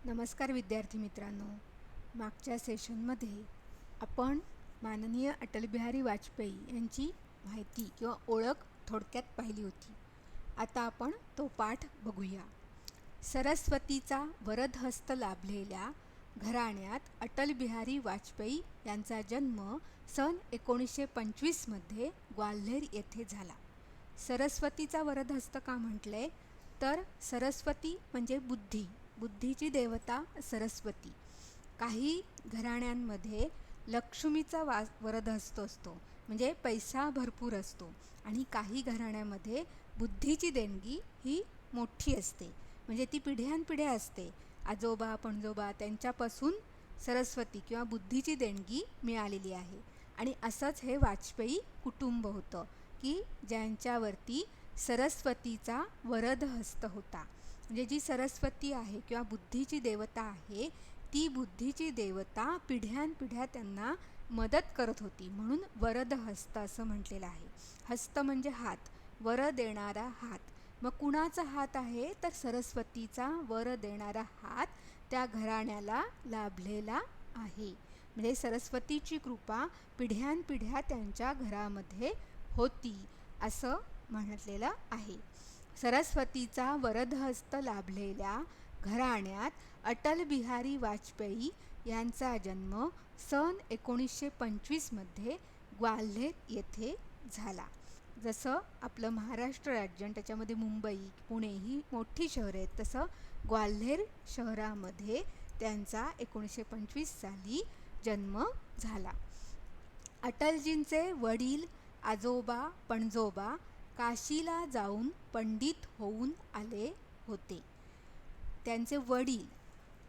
नमस्कार विद्यार्थी मित्रांनो, मागच्या सेशनमध्ये आपण माननीय अटल बिहारी वाजपेयी यांची माहिती किंवा ओळख थोडक्यात पाहिली होती. आता आपण तो पाठ बघूया. सरस्वतीचा वरदहस्त लाभलेल्या घराण्यात अटल बिहारी वाजपेयी यांचा जन्म सन 1925 मध्ये ग्वाल्हेर येथे झाला. सरस्वतीचा वरदहस्त का म्हटले तर सरस्वती म्हणजे बुद्धीची देवता सरस्वती. काही घराण्यांमध्ये लक्ष्मीचा वरदहस्त असतो, म्हणजे पैसा भरपूर असतो, आणि काही घराण्यामध्ये बुद्धीची देणगी ही मोठी असते, म्हणजे ती पिढ्यानपिढ्या असते. आजोबा पणजोबा त्यांच्यापासून सरस्वती किंवा बुद्धीची देणगी मिळालेली आहे. आणि असंच हे वाजपेयी कुटुंब होतं की ज्यांच्यावरती सरस्वतीचा वरदहस्त होता. म्हणजे जी सरस्वती आहे किंवा बुद्धीची देवता आहे, ती बुद्धीची देवता पिढ्यानपिढ्या त्यांना मदत करत होती, म्हणून वरदहस्त असं म्हटलेलं आहे. हस्त म्हणजे हात, वर देणारा हात. मग कुणाचा हात आहे तर सरस्वतीचा वर देणारा हात त्या घराण्याला लाभलेला आहे. म्हणजे सरस्वतीची कृपा पिढ्यानपिढ्या त्यांच्या घरामध्ये होती असं म्हटलेलं आहे. सरस्वतीचा वरदहस्त लाभलेल्या घराण्यात अटल बिहारी वाजपेयी यांचा जन्म सन 1925 मध्ये ग्वाल्हेर येथे झाला. जसं आपलं महाराष्ट्र राज्य आणि त्याच्यामध्ये मुंबई, पुणे ही मोठी शहरे आहेत, तसं ग्वाल्हेर शहरामध्ये त्यांचा 1925 साली जन्म झाला. अटलजींचे वडील, आजोबा पणजोबा काशीला जाऊन पंडित होऊन आले होते. त्यांचे वडील,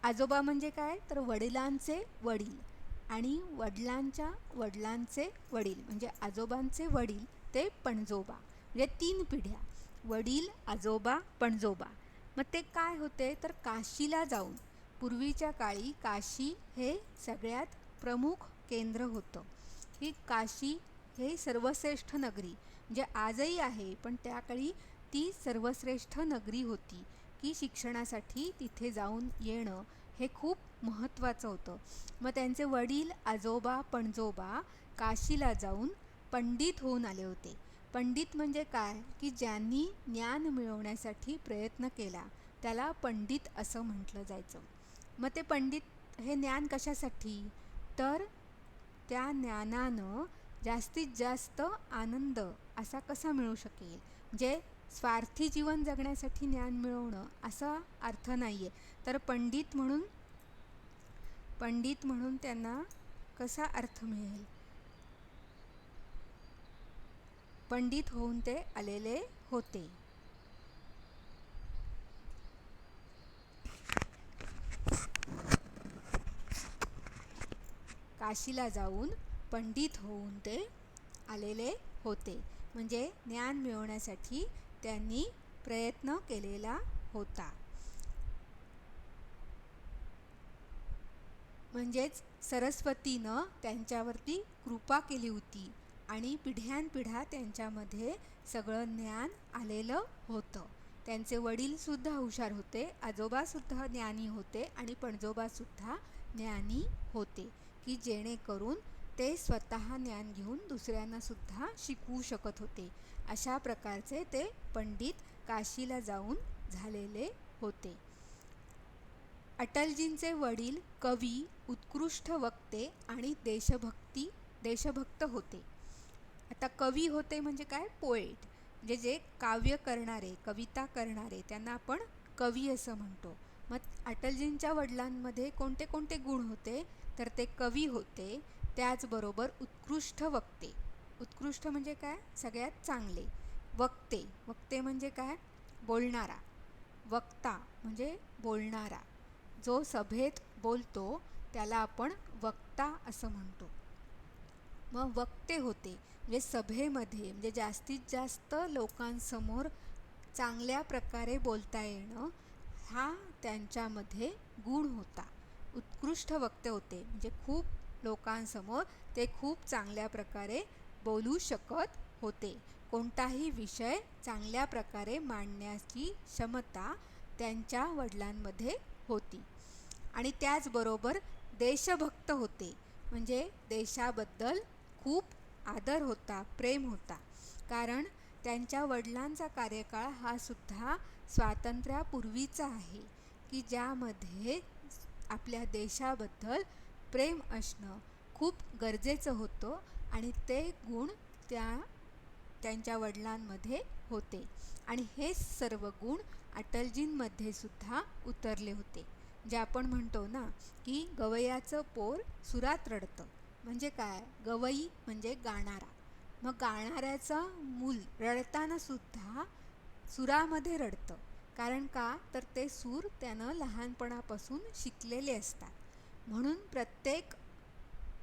आजोबा म्हणजे काय तर वडिलांचे वडील, आणि वडिलांच्या वडिलांचे वडील म्हणजे आजोबांचे वडील ते पणजोबा, म्हणजे 3 पिढ्या, वडील आजोबा पणजोबा. मग ते काय होते तर काशीला जाऊन, पूर्वीच्या काळी काशी हे सगळ्यात प्रमुख केंद्र होतं. ही काशी हे सर्वश्रेष्ठ नगरी, म्हणजे आजही आहे, पण त्या काळी ती सर्वश्रेष्ठ नगरी होती की शिक्षणासाठी तिथे जाऊन येणं हे खूप महत्त्वाचं होतं. मग त्यांचे वडील आजोबा पणजोबा काशीला जाऊन पंडित होऊन आले होते. पंडित म्हणजे काय की ज्यांनी ज्ञान मिळवण्यासाठी प्रयत्न केला त्याला पंडित असं म्हटलं जायचं. मग ते पंडित हे ज्ञान कशासाठी तर त्या ज्ञानानं जास्तीत जास्त आनंद असा कसा मिळू शकेल, म्हणजे स्वार्थी जीवन जगण्यासाठी ज्ञान मिळवणं असा अर्थ नाही आहे. तर पंडित म्हणून त्यांना कसा अर्थ मिळेल, पंडित होऊन ते आलेले होते. काशीला जाऊन पंडित होऊन ते आलेले होते, म्हणजे ज्ञान मिळवण्यासाठी त्यांनी प्रयत्न केलेला होता. म्हणजेच सरस्वतीनं त्यांच्यावरती कृपा केली होती आणि पिढ्यानपिढ्या त्यांच्यामध्ये सगळं ज्ञान आलेलं होतं. त्यांचे वडीलसुद्धा हुशार होते, आजोबासुद्धा ज्ञानी होते आणि पणजोबासुद्धा ज्ञानी होते, की जेणेकरून ते स्वतः ज्ञान घेऊन दुसऱ्यांनासुद्धा शिकवू शकत होते. अशा प्रकारचे ते पंडित काशीला जाऊन झालेले होते. अटलजींचे वडील कवी, उत्कृष्ट वक्ते आणि देशभक्त होते. आता कवी होते म्हणजे काय, पोएट, म्हणजे जे काव्य करणारे, कविता करणारे त्यांना आपण कवी असं म्हणतो. मग अटलजींच्या वडिलांमध्ये कोणते कोणते गुण होते तर ते कवी होते, त्याचबरोबर उत्कृष्ट वक्ते, उत्कृष्ट म्हणजे काय सगळ्यात चांगले, वक्ते म्हणजे काय बोलणारा, वक्ता म्हणजे बोलणारा, जो सभेत बोलतो त्याला आपण वक्ता असं म्हणतो. मग वक्ते होते म्हणजे सभेमध्ये, म्हणजे जास्तीत जास्त लोकांसमोर चांगल्या प्रकारे बोलता येणं हा त्यांच्यामध्ये गुण होता. उत्कृष्ट वक्ते होते म्हणजे खूप लोकांसमोर ते खूप चांगल्या प्रकारे बोलू शकत होते. कोणताही विषय चांगल्या प्रकारे मांडण्याची क्षमता त्यांच्या वडिलांमध्ये होती. आणि त्याचबरोबर देशभक्त होते. म्हणजे देशाबद्दल खूप आदर होता, प्रेम होता. कारण त्यांच्या वडिलांचा कार्यकाळ हा सुद्धा स्वातंत्र्यापूर्वीचा आहे, की ज्यामध्ये आपल्या देशाबद्दल प्रेम असणं खूप गरजेचं होतं आणि ते गुण त्यांच्या वडिलांमध्ये होते. आणि हे सर्व गुण अटलजींमध्ये सुद्धा उतरले होते. जे आपण म्हणतो ना की गवयाचं पोर सुरात रडतं. म्हणजे काय? गवई म्हणजे गाणारा. मग गाणाऱ्याचं मूल रडताना सुद्धा सुरामध्ये रडतं. कारण का? तर ते सूर त्यानं लहानपणापासून शिकलेले असतात. म्हणून प्रत्येक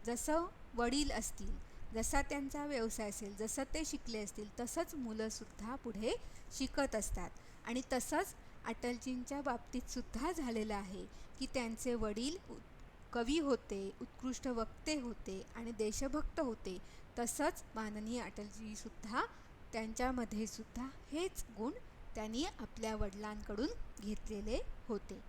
जसं वडील असतील, जसा त्यांचा व्यवसाय असेल, जसं ते शिकले असतील, तसंच मुलंसुद्धा पुढे शिकत असतात. आणि तसंच अटलजींच्या बाबतीत सुद्धा झालेलं आहे की त्यांचे वडील कवी होते, उत्कृष्ट वक्ते होते आणि देशभक्त होते. तसंच माननीय अटलजीसुद्धा त्यांच्यामध्ये सुद्धा हेच गुण त्यांनी आपल्या वडिलांकडून घेतलेले होते.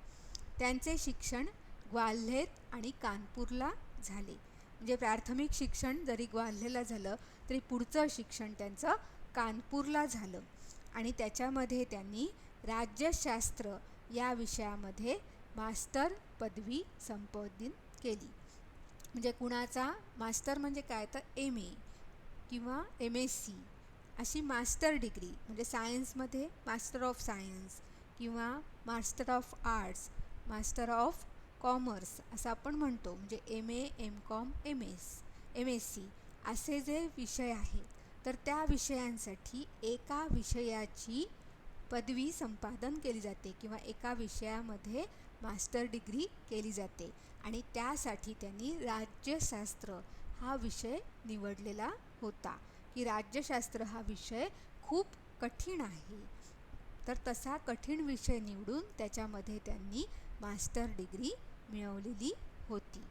त्यांचे शिक्षण ग्वाल्हेर आणि कानपूरला झाले. म्हणजे प्राथमिक शिक्षण जरी ग्वाल्हेरला झालं तरी पुढचं शिक्षण त्यांचं कानपूरला झालं. आणि त्याच्यामध्ये त्यांनी राज्यशास्त्र या विषयामध्ये मास्टर पदवी संपादन केली. म्हणजे कुणाचा मास्टर म्हणजे काय? तर MA किंवा MSc अशी मास्टर डिग्री. म्हणजे सायन्समध्ये मास्टर ऑफ सायन्स किंवा master of arts, master of commerce असं आपण म्हणतो. म्हणजे MA, MCom, MSc असे जे विषय आहेत, तर त्या विषयांसाठी एका विषयाची पदवी संपादन केली जाते किंवा एका विषयामध्ये मास्टर डिग्री केली जाते. आणि त्यासाठी त्यांनी राज्यशास्त्र हा विषय निवडलेला होता की राज्यशास्त्र हा विषय खूप कठीण आहे. तर तसा कठीण विषय निवडून त्याच्यामध्ये त्यांनी मास्टर डिग्री मिळवलेली होती.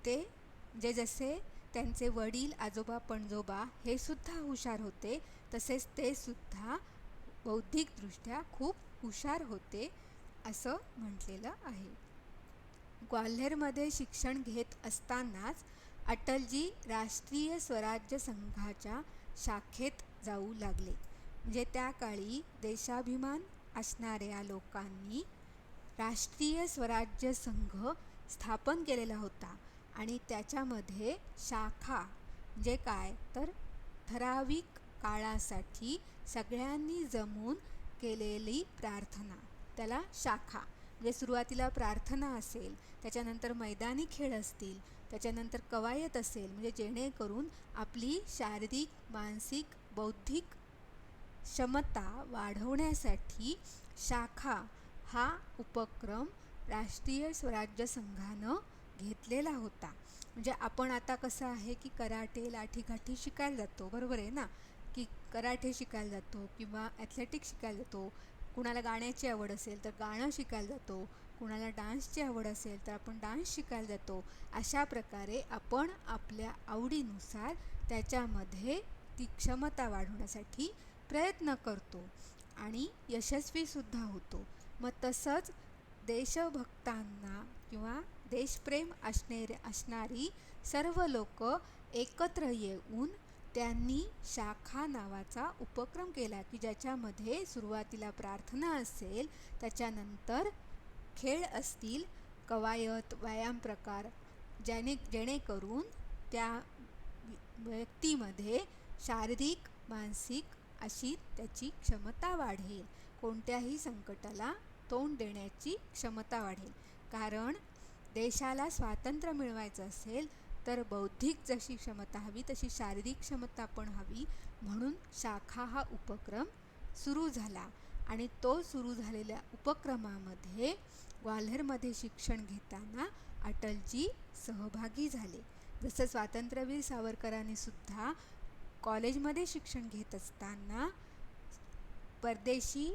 ते जसे त्यांचे वडील, आजोबा, पणजोबा हे सुद्धा हुशार होते, तसेच ते सुद्धा बौद्धिकदृष्ट्या खूप हुशार होते असं म्हटलेलं आहे. ग्वाल्हेरमध्ये शिक्षण घेत असतानाच अटलजी राष्ट्रीय स्वराज्य संघाच्या शाखेत जाऊ लागले. म्हणजे त्या काळी देशाभिमान असणाऱ्या लोकांनी राष्ट्रीय स्वराज्य संघ स्थापन केलेला होता. आणि त्याच्यामध्ये शाखा म्हणजे काय? तर ठराविक काळासाठी सगळ्यांनी जमून केलेली प्रार्थना, त्याला शाखा. म्हणजे सुरुवातीला प्रार्थना असेल, त्याच्यानंतर मैदानी खेळ असतील, त्याच्यानंतर कवायत असेल, म्हणजे जेणेकरून आपली शारीरिक, मानसिक, बौद्धिक क्षमता वाढवण्यासाठी शाखा हा उपक्रम राष्ट्रीय स्वराज्य संघानं घेतलेला होता. म्हणजे आपण आता कसं आहे की कराटे, लाठीकाठी शिकायला जातो, बरोबर आहे ना? की कराटे शिकायला जातो किंवा ॲथलेटिक्स शिकायला जातो. कुणाला गाण्याची आवड असेल तर गाणं शिकायला जातो, कुणाला डान्सची आवड असेल तर आपण डान्स शिकायला जातो. अशा प्रकारे आपण आपल्या आवडीनुसार त्याच्यामध्ये ती क्षमता वाढवण्यासाठी प्रयत्न करतो आणि यशस्वीसुद्धा होतो. मग तसंच देशभक्तांना किंवा देशप्रेम असणारी सर्व लोक एकत्र येऊन त्यांनी शाखा नावाचा उपक्रम केला की ज्याच्यामध्ये सुरुवातीला प्रार्थना असेल, त्याच्यानंतर खेळ असतील, कवायत, व्यायाम प्रकार, जेणेकरून त्या व्यक्तीमध्ये शारीरिक, मानसिक अशी त्याची क्षमता वाढेल, कोणत्याही संकटाला तोंड देण्याची क्षमता वाढेल. कारण देशाला स्वातंत्र्य मिळवायचं असेल तर बौद्धिक जशी क्षमता हवी तशी शारीरिक क्षमता पण हवी. म्हणून शाखा हा उपक्रम सुरू झाला आणि तो सुरू झालेल्या उपक्रमामध्ये ग्वाल्हेरमध्ये शिक्षण घेताना अटलजी सहभागी झाले. जसं स्वातंत्र्यवीर सावरकरांनी सुद्धा कॉलेजमध्ये शिक्षण घेत असताना परदेशी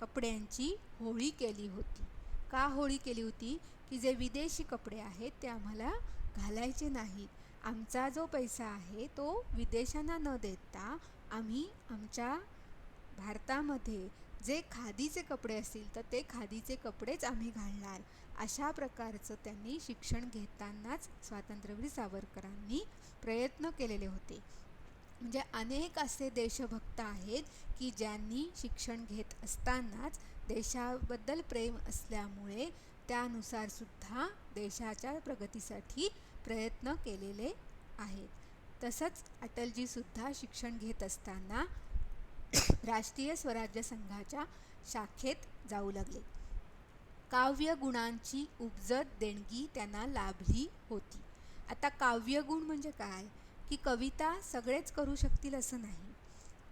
कपड्यांची होळी केली होती. का होळी केली होती? की जे विदेशी कपडे आहेत ते आम्हाला घालायचे नाहीत. आमचा जो पैसा आहे तो विदेशांना न देता आम्ही आमच्या भारतामध्ये जे खादीचे कपडे असतील तर ते खादीचे कपडेच आम्ही घालणार, अशा प्रकारचं त्यांनी शिक्षण घेतानाच स्वातंत्र्यवीर सावरकरांनी प्रयत्न केलेले होते. म्हणजे अनेक असे देशभक्त आहेत की ज्यांनी शिक्षण घेत असतानाच देशाबद्दल प्रेम असल्यामुळे त्यानुसार सुद्धा देशाच्या प्रगतीसाठी प्रयत्न केलेले आहेत. तसंच अटलजी सुद्धा शिक्षण घेत असताना राष्ट्रीय स्वराज्य संघाच्या शाखेत जाऊ लागले. काव्य गुणांची उपजत देणगी त्यांना लाभली होती. आता काव्यगुण म्हणजे काय की कविता सगळेच करू शकतील असं नाही.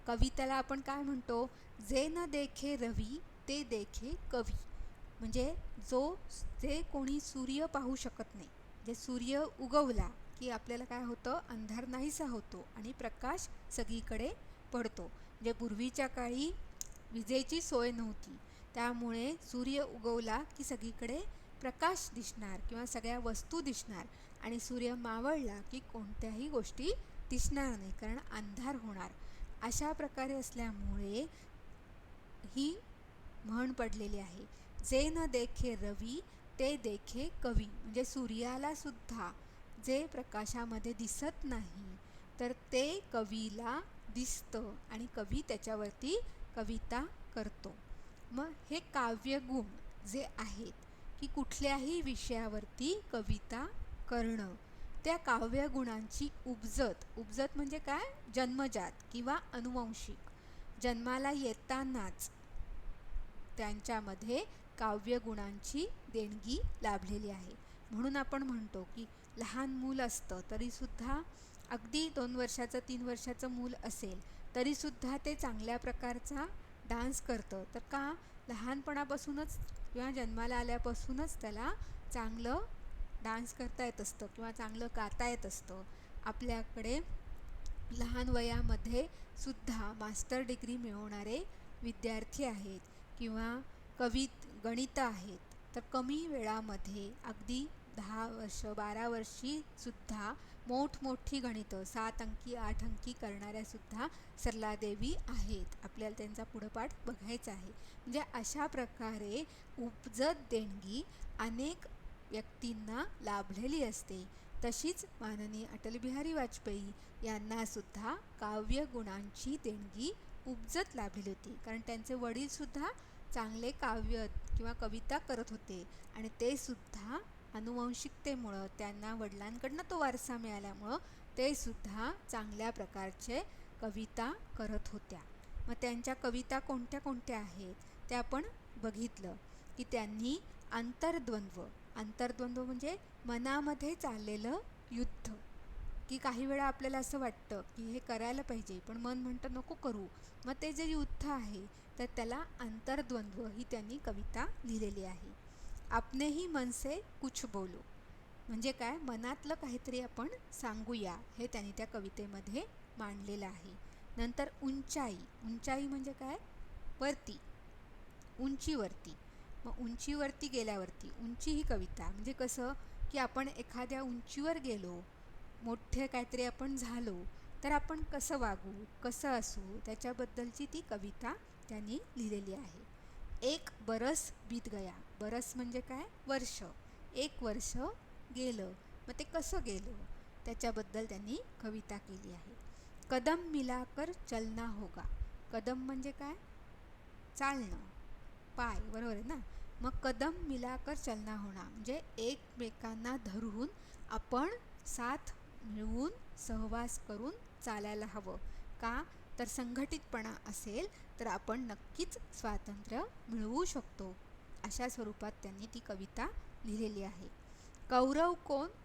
कवितेला आपण काय म्हणतो, जे न देखे रवी ते देखे कवी. म्हणजे जे कोणी सूर्य पाहू शकत नाही, जे सूर्य उगवला की आपल्याला काय होतं, अंधार नाहीसा होतो आणि प्रकाश सगळीकडे पडतो. म्हणजे पूर्वीच्या काळी विजेची सोय नव्हती, त्यामुळे सूर्य उगवला की सगळीकडे प्रकाश दिसणार किंवा सगळ्या वस्तू दिसणार, आणि सूर्य मावळला की कोणत्याही गोष्टी दिसणार नाही, कारण अंधार होणार. अशा प्रकारे असल्यामुळे ही म्हण पडलेली आहे, जे न देखे रवी ते देखे कवी. म्हणजे सूर्याला सुद्धा जे प्रकाशामध्ये दिसत नाही तर ते कवीला दिसतं आणि कवी त्याच्यावरती कविता करतो. मग हे काव्यगुण जे आहेत की कुठल्याही विषयावरती कविता करणं, त्या काव्यगुणांची उपजत म्हणजे काय, जन्मजात किंवा अनुवंशिक, जन्माला येतानाच त्यांच्यामध्ये काव्यगुणांची देणगी लाभलेली आहे. म्हणून आपण म्हणतो की लहान मूल असतं तरीसुद्धा, अगदी 2 वर्षाचं 3 वर्षाचं मूल असेल तरीसुद्धा ते चांगल्या प्रकारचा डान्स करतं. तर का, लहानपणापासूनच किंवा जन्माला आल्यापासूनच त्याला चांगलं डान्स करता येत असतं किंवा चांगलं गाता येत असतं. आपल्याकडे लहान वयामध्ये सुद्धा मास्टर डिग्री मिळवणारे विद्यार्थी आहेत किंवा गणितं आहेत, तर कमी वेळामध्ये अगदी 10 वर्ष 12 वर्षी सुद्धा मोठमोठी गणितं 7 अंकी 8 अंकी करणाऱ्यासुद्धा सरलादेवी आहेत. आपल्याला त्यांचा पुढंपाठ बघायचा आहे. म्हणजे अशा प्रकारे उपजत देणगी अनेक व्यक्तींना लाभलेली असते. तशीच माननीय अटलबिहारी वाजपेयी यांनासुद्धा काव्यगुणांची देणगी उपजत लाभलेली होती, कारण त्यांचे वडीलसुद्धा चांगले काव्य किंवा कविता करत होते आणि ते सुद्धा अनुवंशिकतेमुळं त्यांना वडिलांकडनं तो वारसा मिळाल्यामुळं ते सुद्धा चांगल्या प्रकारचे कविता करत होत्या. मग त्यांच्या कविता कोणत्या कोणत्या आहेत ते आपण बघितलं की त्यांनी अंतर्द्वंद्व म्हणजे मनामध्ये चाललेलं युद्ध, की काही वेळा आपल्याला असं वाटतं की हे करायला पाहिजे पण मन म्हणतं नको करू, मग ते जे युद्ध आहे तर त्याला अंतर्द्वंद्व ही त्यांनी कविता लिहिलेली आहे. आपने ही मन से कुछ बोलो म्हणजे काय, मनातलं काहीतरी आपण सांगूया, हे त्यांनी त्या कवितेमध्ये मांडलेलं आहे. नंतर उंचाई म्हणजे काय, वरती, उंचीवरती. मग उंचीवरती गेल्यावरती, उंची ही कविता म्हणजे कसं की आपण एखाद्या उंचीवर गेलो, मोठे काहीतरी आपण झालो तर आपण कसं वागू, कसं असू, त्याच्याबद्दलची ती कविता त्यांनी लिहिलेली आहे. एक बरस बीत गया, बरस म्हणजे काय, वर्ष, एक वर्ष गेलं, मग ते कसं गेलं त्याच्याबद्दल त्यांनी कविता केली आहे. कदम मिलाकर चलना होगा, कदम म्हणजे काय, चालणं, पाय, बरोबर आहे ना. मग कदम मिलाकर चलना होणार म्हणजे एकमेकांना धरून आपण साथ मिळवून सहवास करून चालायला हवं. का, तर संघटितपणा असेल तर आपण नक्कीच स्वातंत्र्य मिळवू शकतो. अशा स्वरूपात त्यांनी ती कविता लिहिलेली आहे. कौरव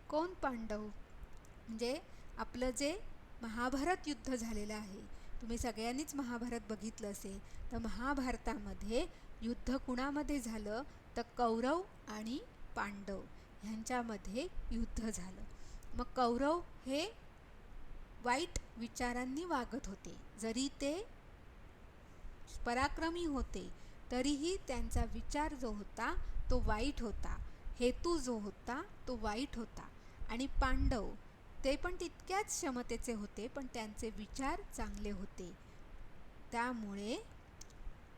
कोण पांडव म्हणजे आपलं जे महाभारत युद्ध झालेलं आहे, तुम्ही सगळ्यांनीच महाभारत बघितलं असेल, तर महाभारतामध्ये युद्ध कुणामध्ये झालं तर कौरव आणि पांडव ह्यांच्यामध्ये युद्ध झालं. मग कौरव हे वाईट विचारांनी वागत होते, जरी ते पराक्रमी होते तरीही त्यांचा विचार जो होता तो वाईट होता, हेतू जो होता तो वाईट होता. आणि पांडव ते पण तितक्याच क्षमतेचे होते पण त्यांचे विचार चांगले होते, त्यामुळे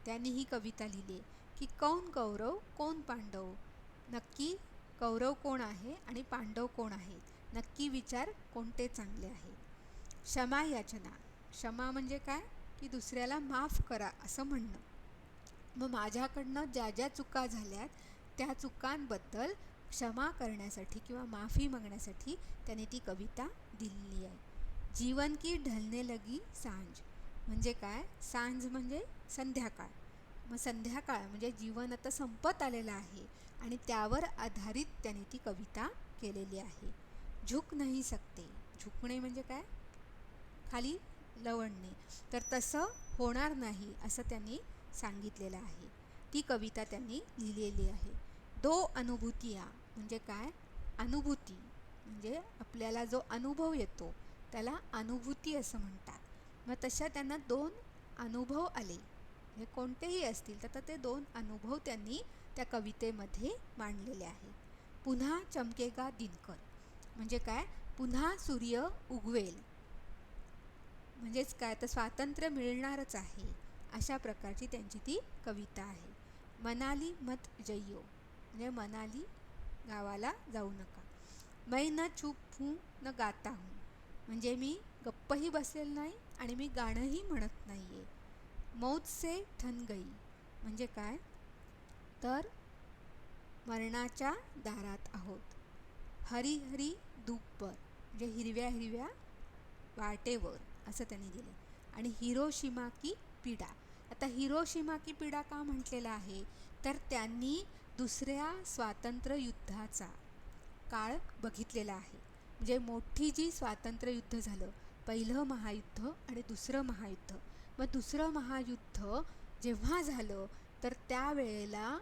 त्यांनी ही कविता लिहिली की कौन कौरव कोण पांडव, नक्की कौरव कोण आहे आणि पांडव कोण आहे, नक्की विचार कोणते चांगले आहे. क्षमा याचना, क्षमा म्हणजे काय की दुसऱ्याला माफ करा असं म्हणणं. मग माझ्याकडनं ज्या ज्या चुका झाल्यात त्या चुकांबद्दल क्षमा करण्यासाठी किंवा माफी मागण्यासाठी त्याने ती कविता दिलेली आहे. जीवन की ढलने लगी सांज म्हणजे काय, सांज म्हणजे संध्याकाळ. मग संध्याकाळ म्हणजे जीवन आता संपत आलेलं आहे आणि त्यावर आधारित त्याने ती कविता केलेली आहे. झुक नाही सकते, झुकणे म्हणजे काय, खाली लवणणे, तर तसं होणार नाही असं त्यांनी सांगितलेलं आहे. ती कविता त्यांनी लिहिलेली आहे. दो अनुभूतिया म्हणजे काय, अनुभूती म्हणजे आपल्याला जो अनुभव येतो त्याला अनुभूती असं म्हणतात. मग तशा त्यांना 2 अनुभव आले, हे कोणतेही असतील तर ते 2 अनुभव त्यांनी त्या कवितेमध्ये मांडलेले आहे. पुन्हा चमकेगा दिनकर म्हणजे काय, पुन्हा सूर्य उगवेल म्हणजेच काय, तर स्वातंत्र्य मिळणारच आहे अशा प्रकारची त्यांची ती कविता आहे. मनाली मत जइयो म्हणजे मनाली गावाला जाऊ नका. मैं न चूप हूँ न गाता हूँ म्हणजे मी गप्पही बसलेलं नाही आणि मी गाणंही म्हणत नाही आहे. मौत से ठन गई म्हणजे काय, तर मरणाच्या दारात आहोत. हरी हरी दूबवर म्हणजे हिरव्या हिरव्या वाटेवर असं त्यांनी दिले. आणि हिरोशिमा की पीडा, आता हिरोशिमा की पीडा का म्हटलेला आहे, तर त्यांनी दुसऱ्या स्वातंत्र्य युद्धाचा काळ बघितलेला आहे. म्हणजे मोठी जी स्वातंत्र्य युद्ध झालं, पहिलं महायुद्ध आणि दुसरं महायुद्ध. मग दुसरं महायुद्ध जेव्हा झालं तर त्यावेळेला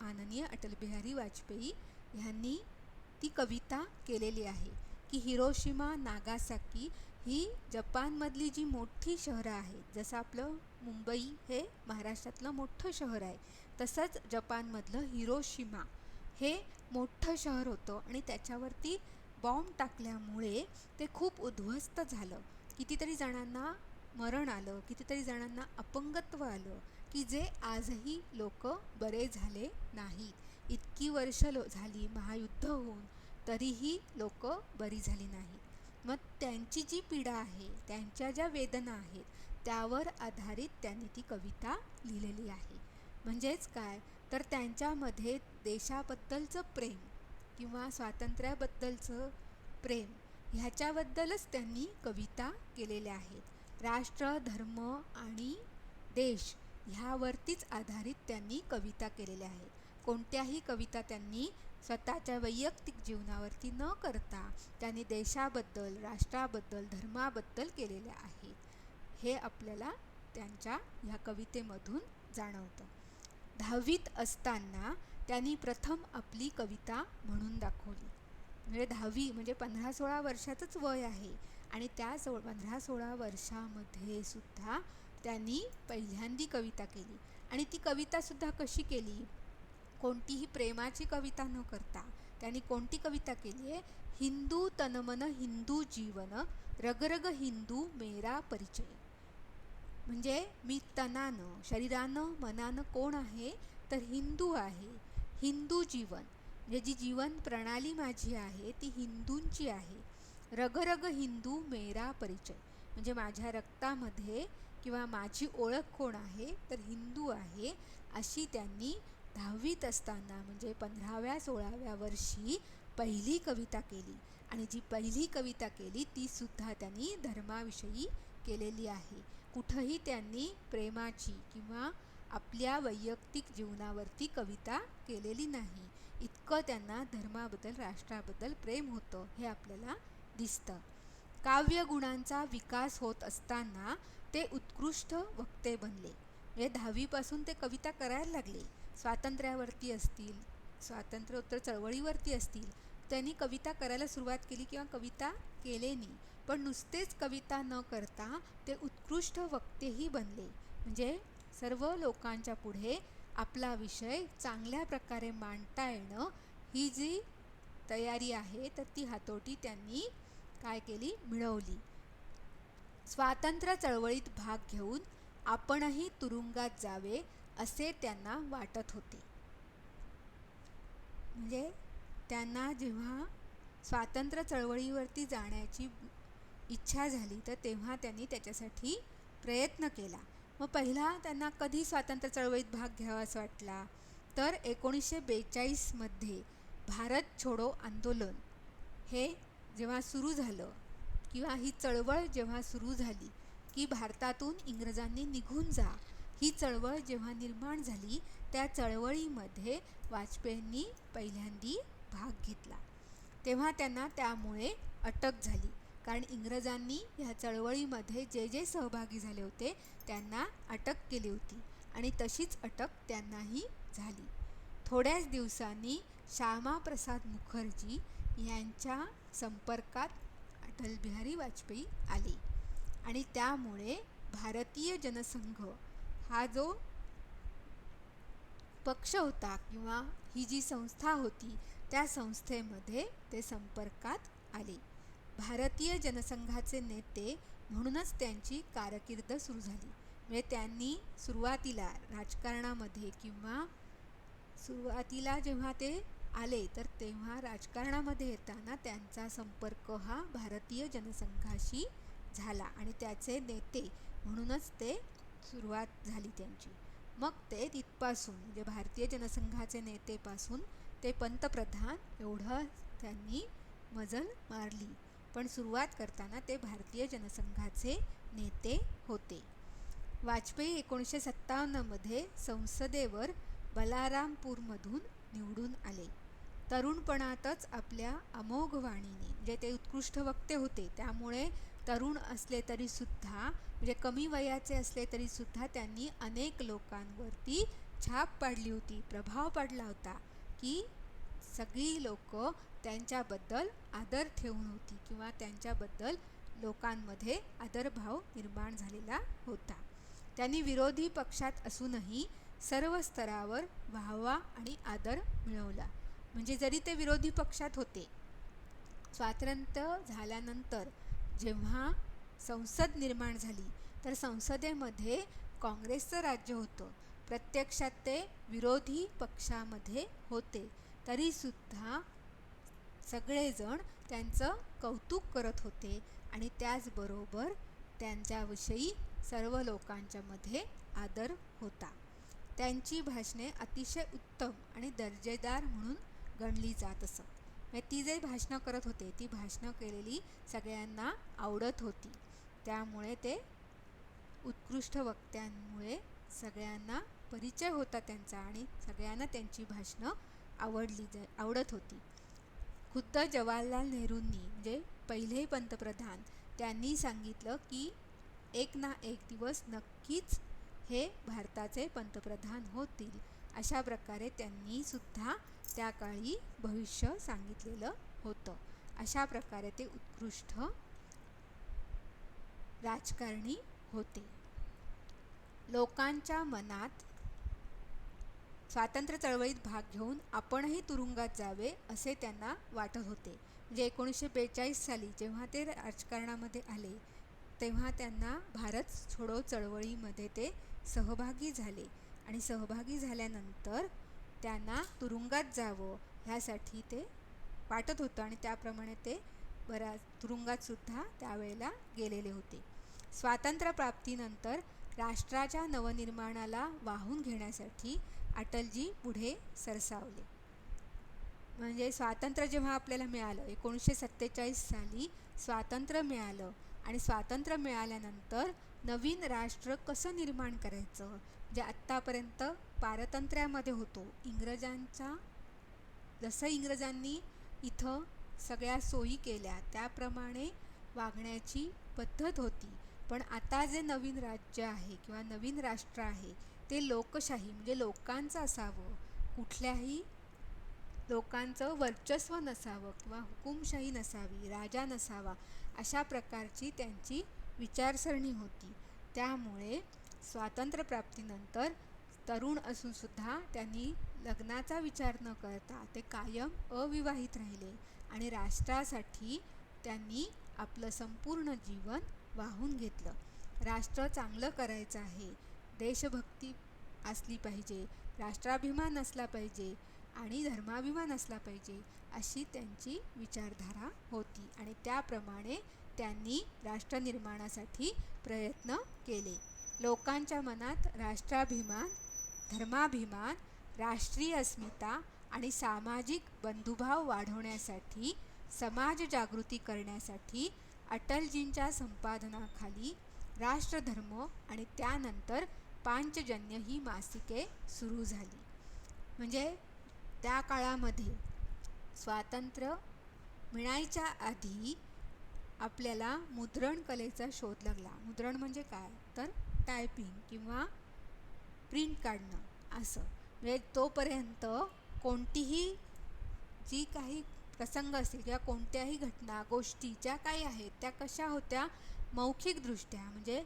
माननीय अटल बिहारी वाजपेयी ह्यांनी ती कविता केलेली आहे की हिरोशिमा नागासाकी ही जपानमधली जी मोठी शहरं आहेत, जसं आपलं मुंबई हे महाराष्ट्रातलं मोठं शहर आहे, तसंच जपानमधलं हिरोशिमा हे मोठं शहर होतं आणि त्याच्यावरती बॉम्ब टाकल्यामुळे ते खूप उद्ध्वस्त झालं. कितीतरी जणांना मरण आलं, कितीतरी जणांना अपंगत्व आलं की जे आजही लोक बरे झाले नाहीत. इतकी वर्ष झाली महायुद्ध होऊन तरीही लोक बरी झाली नाहीत. मग त्यांची जी पीडा आहे, त्यांच्या ज्या वेदना आहेत त्यावर आधारित त्यांनी ती कविता लिहिलेली आहे. म्हणजेच काय, तर त्यांच्यामध्ये देशाबद्दलचं प्रेम किंवा स्वातंत्र्याबद्दलचं प्रेम ह्याच्याबद्दलच त्यांनी कविता केलेल्या आहेत. राष्ट्र, धर्म आणि देश ह्यावरतीच आधारित त्यांनी कविता केलेल्या आहेत. कोणत्याही कविता त्यांनी स्वतःच्या वैयक्तिक जीवनावरती न करता त्यांनी देशाबद्दल, राष्ट्राबद्दल, धर्माबद्दल केलेल्या आहेत. हे आपल्याला त्यांच्या ह्या कवितेमधून जाणवतं. 10वीत असताना त्यांनी प्रथम आपली कविता म्हणून दाखवली. म्हणजे 10वी म्हणजे 15-16 वर्षाचंच वय आहे आणि त्या 15-16 वर्षामध्ये सुद्धा त्यांनी पहिल्यांदी कविता केली. आणि ती कवितासुद्धा कशी केली, कोणतीही प्रेमाची कविता न करता त्यांनी कोणती कविता केली आहे, हिंदू तनमन हिंदू जीवन रगरग हिंदू मेरा परिचय. म्हणजे मी तनानं, शरीरानं, मनानं कोण आहे, तर हिंदू आहे. हिंदू जीवन म्हणजे जी जीवन प्रणाली माझी आहे ती हिंदूंची आहे. रगरग हिंदू मेरा परिचय म्हणजे माझ्या रक्तामध्ये किंवा माझी ओळख कोण आहे, तर हिंदू आहे. अशी त्यांनी 10वीत असताना म्हणजे 15व्या-16व्या वर्षी पहिली कविता केली. आणि जी पहिली कविता केली ती सुद्धा त्यांनी धर्माविषयी केलेली आहे. कुठंही त्यांनी प्रेमाची किंवा आपल्या वैयक्तिक जीवनावरती कविता केलेली नाही. इतकं त्यांना धर्माबद्दल, राष्ट्राबद्दल प्रेम होतं हे आपल्याला दिसतं. काव्यगुणांचा विकास होत असताना ते उत्कृष्ट वक्ते बनले. म्हणजे 10वीपासून ते कविता करायला लागले. स्वातंत्र्यावरती असतील, स्वातंत्र्योत्तर चळवळीवरती असतील, त्यांनी कविता करायला सुरुवात केली किंवा कविता केलेनी. पण नुसतेच कविता न करता ते उत्कृष्ट वक्तेही बनले. म्हणजे सर्व लोकांच्या पुढे आपला विषय चांगल्या प्रकारे मांडता येणं ही जी तयारी आहे तर ती हातोटी त्यांनी काय केली, मिळवली. स्वातंत्र्य चळवळीत भाग घेऊन आपणही तुरुंगात जावे असे त्यांना वाटत होते. म्हणजे त्यांना जेव्हा स्वातंत्र्य चळवळीवरती जाण्याची इच्छा झाली तर तेव्हा त्यांनी त्याच्यासाठी प्रयत्न केला. मग पहिला त्यांना कधी स्वातंत्र्य चळवळीत भाग घ्यावासा वाटला तर 1942मध्ये भारत छोडो आंदोलन हे जेव्हा सुरू झालं किंवा ही चळवळ जेव्हा सुरू झाली की भारतातून इंग्रजांनी निघून जा, ही चळवळ जेव्हा निर्माण झाली त्या चळवळीमध्ये वाजपेयींनी पहिल्यांदी भाग घेतला. तेव्हा त्यांना त्यामुळे अटक झाली, कारण इंग्रजांनी ह्या चळवळीमध्ये जे जे सहभागी झाले होते त्यांना अटक केली होती आणि तशीच अटक त्यांनाही झाली. थोड्याच दिवसांनी श्यामाप्रसाद मुखर्जी यांच्या संपर्कात अटल बिहारी वाजपेयी आले आणि त्यामुळे भारतीय जनसंघ हा जो पक्ष होता किंवा ही जी संस्था होती त्या संस्थेमध्ये ते संपर्कात आले. भारतीय जनसंघाचे नेते म्हणूनच त्यांची कारकीर्द सुरू झाली. म्हणजे त्यांनी सुरुवातीला राजकारणामध्ये किंवा सुरुवातीला जेव्हा ते आले तर तेव्हा राजकारणामध्ये येताना त्यांचा संपर्क हा भारतीय जनसंघाशी झाला आणि त्याचे नेते म्हणूनच ते सुरुवात झाली त्यांची. मग ते तिथपासून म्हणजे भारतीय जनसंघाचे नेतेपासून ते पंतप्रधान एवढं त्यांनी मजल मारली, पण सुरुवात करताना ते भारतीय जनसंघाचे नेते होते. वाजपेयी 1957मध्ये संसदेवर बलारामपूरमधून निवडून आले. तरुणपणातच आपल्या अमोघ वाणीने, म्हणजे ते उत्कृष्ट वक्ते होते त्यामुळे तरुण असले तरीसुद्धा, म्हणजे कमी वयाचे असले तरीसुद्धा त्यांनी अनेक लोकांवरती छाप पाडली होती, प्रभाव पाडला होता की सगळी लोक त्यांच्याबद्दल आदर ठेवून होती किंवा त्यांच्याबद्दल लोकांमध्ये आदरभाव निर्माण झालेला होता. त्यांनी विरोधी पक्षात असूनही सर्व स्तरावर वाहवा आणि आदर मिळवला. म्हणजे जरी ते विरोधी पक्षात होते, स्वातंत्र्य झाल्यानंतर जेव्हा संसद निर्माण झाली तर संसदेमध्ये काँग्रेसचं राज्य होतं, प्रत्यक्षात ते विरोधी पक्षामध्ये होते, तरीसुद्धा सगळेजण त्यांचं कौतुक करत होते आणि त्याचबरोबर त्यांच्याविषयी सर्व लोकांच्यामध्ये आदर होता. त्यांची भाषणे अतिशय उत्तम आणि दर्जेदार म्हणून गणली जात असत. म्हणजे ती जे भाषणं करत होते ती भाषणं केलेली सगळ्यांना आवडत होती, त्यामुळे ते उत्कृष्ट वक्त्यांमुळे सगळ्यांना परिचय होता त्यांचा आणि सगळ्यांना त्यांची भाषणं आवडत होती. खुद्द जवाहरलाल नेहरूंनी, म्हणजे पहिले पंतप्रधान, त्यांनी सांगितलं की एक ना एक दिवस नक्कीच हे भारताचे पंतप्रधान होतील. अशा प्रकारे त्यांनी सुद्धा त्या काळी भविष्य सांगितलेलं होतं. अशा प्रकारे ते उत्कृष्ट राजकारणी होते. लोकांच्या मनात स्वातंत्र्य चळवळीत भाग घेऊन आपणही तुरुंगात जावे असे त्यांना वाटत होते. म्हणजे 1942 साली जेव्हा ते राजकारणामध्ये आले तेव्हा त्यांना भारत छोडो चळवळीमध्ये ते सहभागी झाले आणि सहभागी झाल्यानंतर त्यांना तुरुंगात जावं ह्यासाठी ते वाटत होतं आणि त्याप्रमाणे ते बऱ्याच तुरुंगातसुद्धा त्यावेळेला गेलेले होते. स्वातंत्र्यप्राप्तीनंतर राष्ट्राच्या नवनिर्माणाला वाहून घेण्यासाठी अटलजी पुढे सरसावले. म्हणजे स्वातंत्र्य जेव्हा आपल्याला मिळालं 1947 साली स्वातंत्र्य मिळालं आणि स्वातंत्र्य मिळाल्यानंतर नवीन राष्ट्र कसं निर्माण करायचं, म्हणजे आत्तापर्यंत पारतंत्र्यामध्ये होतो, जसं इंग्रजांनी इथं सगळ्या सोयी केल्या त्याप्रमाणे वागण्याची पद्धत होती, पण आता जे नवीन राज्य आहे किंवा नवीन राष्ट्र आहे ते लोकशाही म्हणजे लोकांचं असावं, कुठल्याही लोकांचं वर्चस्व नसावं किंवा हुकुमशाही नसावी, राजा नसावा, अशा प्रकारची त्यांची विचारसरणी होती. त्यामुळे स्वातंत्र्यप्राप्तीनंतर तरुण असूनसुद्धा त्यांनी लग्नाचा विचार न करता ते कायम अविवाहित राहिले आणि राष्ट्रासाठी त्यांनी आपलं संपूर्ण जीवन वाहून घेतलं. राष्ट्र चांगलं करायचं आहे, देशभक्ती असली पाहिजे, राष्ट्राभिमान असला पाहिजे आणि धर्माभिमान असला पाहिजे, अशी त्यांची विचारधारा होती आणि त्याप्रमाणे त्यांनी राष्ट्रनिर्माणासाठी प्रयत्न केले. लोकांच्या मनात राष्ट्राभिमान, धर्माभिमान, राष्ट्रीय अस्मिता आणि सामाजिक बंधुभाव वाढवण्यासाठी, समाज जागृती करण्यासाठी अटलजींच्या संपादनाखाली राष्ट्रधर्म आणि त्यानंतर पांचजन्य ही मासिके सुरू झाली. म्हणजे त्या काळामध्ये स्वातंत्र्य मिळायच्या आधी आपल्याला मुद्रण कलेचा शोध लागला. मुद्रण म्हणजे काय, तर टायपिंग किंवा प्रिंट काढणं असं. म्हणजे तोपर्यंत कोणतीही जी काही प्रसंग असतील किंवा कोणत्याही घटना गोष्टी ज्या काही आहेत त्या कशा होत्या, मौखिकदृष्ट्या म्हणजे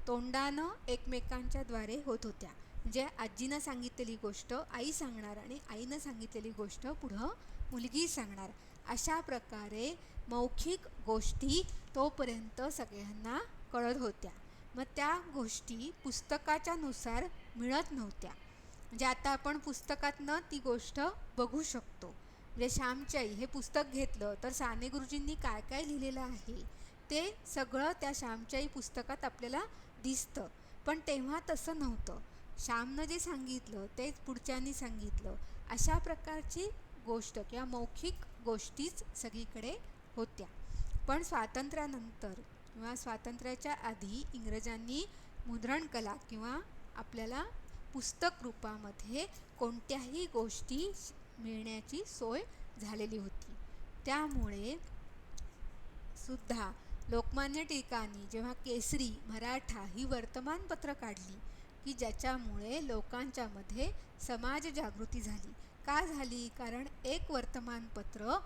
तोंडानं एकमेकांच्या द्वारे होत होत्या. म्हणजे आजीनं सांगितलेली गोष्ट आई सांगणार आणि आईनं सांगितलेली गोष्ट पुढं मुलगी सांगणार, अशा प्रकारे मौखिक गोष्टी तोपर्यंत सगळ्यांना कळत होत्या. मग त्या गोष्टी पुस्तकाच्या नुसार मिळत नव्हत्या. म्हणजे आता आपण पुस्तकातनं ती गोष्ट बघू शकतो. म्हणजे श्यामची हे पुस्तक घेतलं तर साने गुरुजींनी काय काय लिहिलेलं आहे ते सगळं त्या श्यामची पुस्तकात आपल्याला दिसतं. पण तेव्हा तसं नव्हतं. श्यामनं जे सांगितलं तेच पुढच्यांनी सांगितलं, अशा प्रकारची गोष्ट किंवा मौखिक गोष्टीच सगळीकडे होत्या. पण स्वातंत्र्यानंतर किंवा स्वातंत्र्याच्या आधी इंग्रजांनी मुद्रणकला किंवा आपल्याला पुस्तक रूपामध्ये कोणत्याही गोष्टी मिळण्याची सोय झालेली होती. त्यामुळे सुद्धा लोकमान्य टिळकांनी जेव्हा केसरी, मराठा ही वर्तमानपत्र काढली की ज्याच्यामुळे लोकांच्या मध्ये समाज जागृती झाली. का झाली, कारण एक वर्तमानपत्र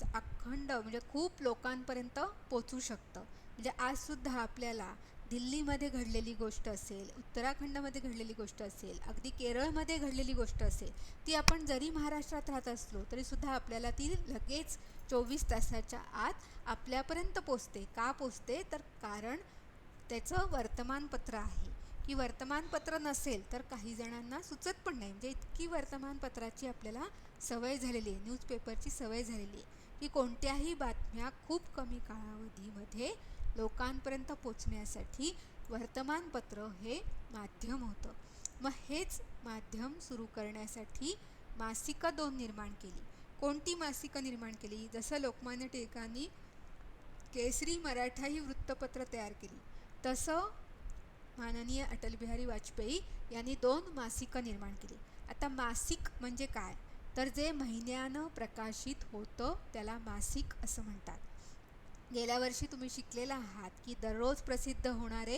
अखंड म्हणजे खूप लोकांपर्यंत पोचू शकतं. म्हणजे आजसुद्धा आपल्याला दिल्लीमध्ये घडलेली गोष्ट असेल, उत्तराखंडमध्ये घडलेली गोष्ट असेल, अगदी केरळमध्ये घडलेली गोष्ट असेल, ती आपण जरी महाराष्ट्रात राहत असलो तरीसुद्धा आपल्याला ती लगेच 24 तासाच्या आत आपल्यापर्यंत पोचते. का पोचते, तर कारण त्याचं वर्तमानपत्र आहे. की वर्तमानपत्र नसेल तर काही जणांना सुचत पण नाही. म्हणजे इतकी वर्तमानपत्राची आपल्याला सवय झालेली आहे, न्यूजपेपरची सवय झालेली आहे की कोणत्याही बातम्या खूप कमी कालावधीमध्ये लोकांपर्यंत पोचण्यासाठी वर्तमानपत्र हे माध्यम होतं. मग हेच माध्यम सुरू करण्यासाठी मासिकं 2 निर्माण केली. कोणती मासिकं निर्माण केली, जसं लोकमान्य टिळकांनी केसरी, मराठा ही वृत्तपत्र तयार केली, तसं माननीय अटल बिहारी वाजपेयी यांनी 2 मासिकं निर्माण केली. आता मासिक म्हणजे काय, तर जे महिन्यानं प्रकाशित होतं त्याला मासिक असं म्हणतात. गेल्या वर्षी तुम्ही शिकलेला आहात की दररोज प्रसिद्ध होणारे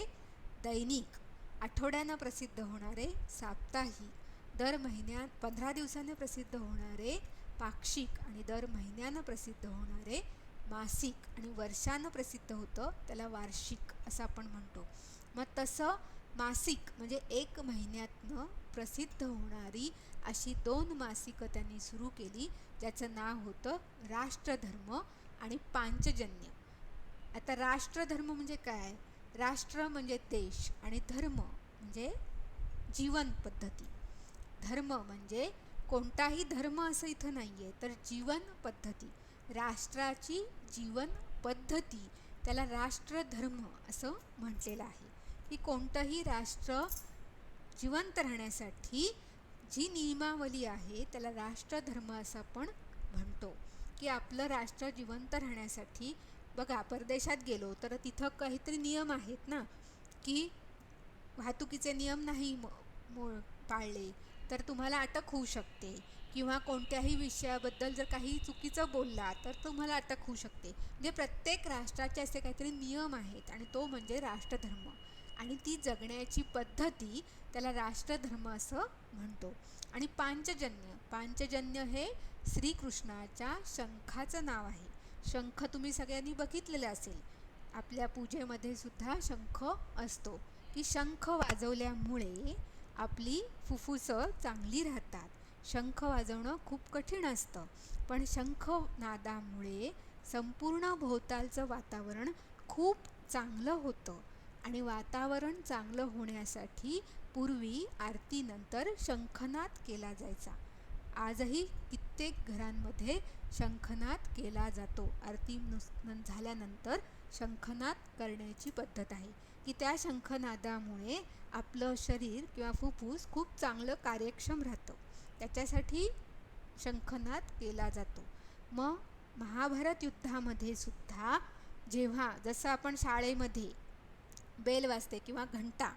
दैनिक, आठवड्यानं प्रसिद्ध होणारे साप्ताहिक, दर महिन्यात 15 दिवसांनी प्रसिद्ध होणारे पाक्षिक आणि दर महिन्यानं प्रसिद्ध होणारे मासिक आणि वर्षानं प्रसिद्ध होतं त्याला वार्षिक असं आपण म्हणतो. मग तसं मासिक म्हणजे 1 महिन्यातनं प्रसिद्ध होणारी अशी 2 मासिकं त्यांनी सुरू केली, ज्याचं नाव होतं राष्ट्रधर्म आणि पांचजन्य. आता राष्ट्रधर्म म्हणजे काय, राष्ट्र म्हणजे देश आणि धर्म म्हणजे जीवन पद्धती. धर्म म्हणजे कोणताही धर्म असं इथं नाही आहे, तर जीवन पद्धती, राष्ट्राची जीवन पद्धती, त्याला राष्ट्रधर्म असं म्हटलेलं आहे. की कोणतंही राष्ट्र जिवंत राहण्यासाठी जी नियमावली आहे त्याला राष्ट्रधर्म असं आपण म्हणतो. की आपलं राष्ट्र जिवंत राहण्यासाठी बघा, परदेशात गेलो तर तिथं काहीतरी नियम आहेत ना, की वाहतुकीचे नियम नाही पाळले तर तुम्हाला अटक होऊ शकते, किंवा कोणत्याही विषयाबद्दल जर काही चुकीचं बोलला तर तुम्हाला अटक होऊ शकते. म्हणजे प्रत्येक राष्ट्राचे असे काहीतरी नियम आहेत आणि तो म्हणजे राष्ट्रधर्म, आणि ती जगण्याची पद्धती त्याला राष्ट्रधर्म असं म्हणतो. आणि पांचजन्य, पांचजन्य हे श्रीकृष्णाच्या शंखाचं नाव आहे. शंख तुम्ही सगळ्यांनी बघितलेलं असेल, आपल्या पूजेमध्ये सुद्धा शंख असतो. की शंख वाजवल्यामुळे आपली फुफ्फुसं चांगली राहतात. शंख वाजवणं खूप कठीण असतं, पण शंख नादामुळे संपूर्ण भोवतालचं वातावरण खूप चांगलं होतं. आणि वातावरण चांगलं होण्यासाठी पूर्वी आरतीनंतर शंखनाद केला जायचा. आजही कित्येक घरांमध्ये शंखनाद केला जातो. आरती झाल्यानंतर शंखनाद करण्याची पद्धत आहे की त्या शंखनादामुळे आपलं शरीर किंवा फुफ्फुस खूप चांगलं कार्यक्षम राहतं. त्याच्यासाठी शंखनाद केला जातो. मग महाभारत युद्धामध्ये सुद्धा जेव्हा जसं आपण शाळेमध्ये बेल वाजते किंवा घंटा,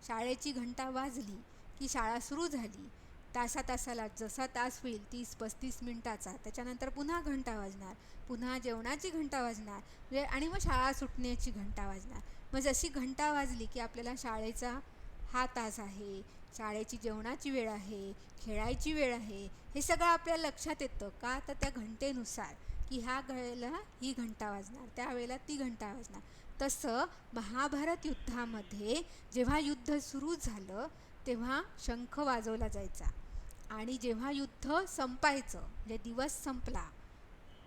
शाळेची घंटा वाजली की शाळा सुरू झाली, तासाला जसा तास होईल 30-35 मिनिटाचा, त्याच्यानंतर पुन्हा घंटा वाजणार, पुन्हा जेवणाची घंटा वाजणार आणि मग शाळा सुटण्याची घंटा वाजणार. मग जशी घंटा वाजली की आपल्याला शाळेचा हा तास आहे, शाळेची जेवणाची वेळ आहे, खेळायची वेळ आहे, हे सगळं आपल्या लक्षात येतं. का तर त्या घंटेनुसार की ह्या वेळेला ही घंटा वाजणार, त्यावेळेला ती घंटा वाजणार. तसं महाभारत युद्धामध्ये जेव्हा युद्ध सुरू झालं तेव्हा शंख वाजवला जायचा आणि जेव्हा युद्ध संपायचं म्हणजे दिवस संपला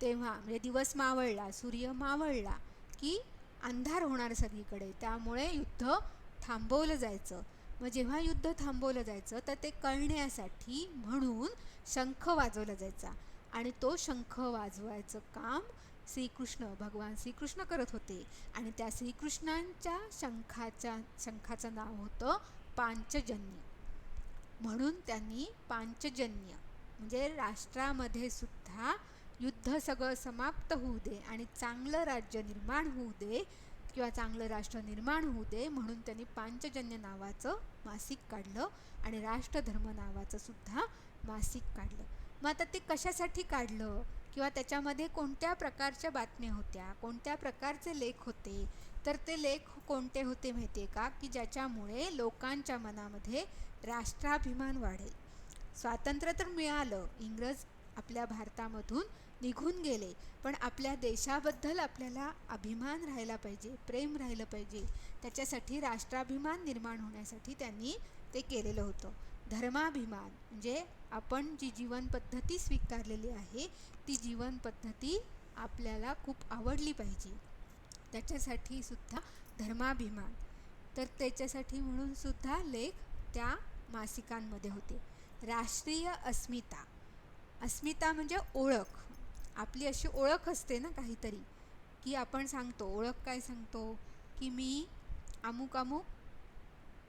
तेव्हा म्हणजे दिवस मावळला, सूर्य मावळला की अंधार होणार सगळीकडे, त्यामुळे युद्ध थांबवलं जायचं. मग जेव्हा युद्ध थांबवलं जायचं तर ते कळण्यासाठी म्हणून शंख वाजवला जायचा आणि तो शंख वाजवायचं काम भगवान श्रीकृष्ण करत होते. आणि त्या श्रीकृष्णांच्या शंखाचं नाव होतं पांचजन्य. म्हणून त्यांनी पांचजन्य म्हणजे राष्ट्रामध्ये सुद्धा युद्ध सगळं समाप्त होऊ दे आणि चांगलं राज्य निर्माण होऊ दे किंवा चांगलं राष्ट्र निर्माण होऊ दे म्हणून त्यांनी पांचजन्य नावाचं मासिक काढलं आणि राष्ट्रधर्म नावाचं सुद्धा मासिक काढलं. मग आता ते कशासाठी काढलं किंवा त्याच्यामध्ये कोणत्या प्रकारच्या बातम्या होत्या, कोणत्या प्रकारचे लेख होते, तर ते लेख कोणते होते माहिती आहे का, की ज्याच्यामुळे लोकांच्या मनामध्ये राष्ट्राभिमान वाढेल. स्वातंत्र्य तर मिळालं, इंग्रज आपल्या भारतामधून निघून गेले, पण आपल्या देशाबद्दल आपल्याला अभिमान राहायला पाहिजे, प्रेम राहिलं पाहिजे. त्याच्यासाठी राष्ट्राभिमान निर्माण होण्यासाठी त्यांनी ते केलेलं होतं. धर्माभिमान म्हणजे आपण जी जीवनपद्धती स्वीकारलेली आहे ती जीवनपद्धती आपल्याला खूप आवडली पाहिजे, त्याच्यासाठी सुद्धा धर्माभिमान. तर त्याच्यासाठी म्हणून सुद्धा लेख त्या मासिकांमध्ये होते. राष्ट्रीय अस्मिता, अस्मिता म्हणजे ओळख. आपली अशी ओळख असते ना काहीतरी, की आपण सांगतो, ओळख काय सांगतो की मी अमुक अमुक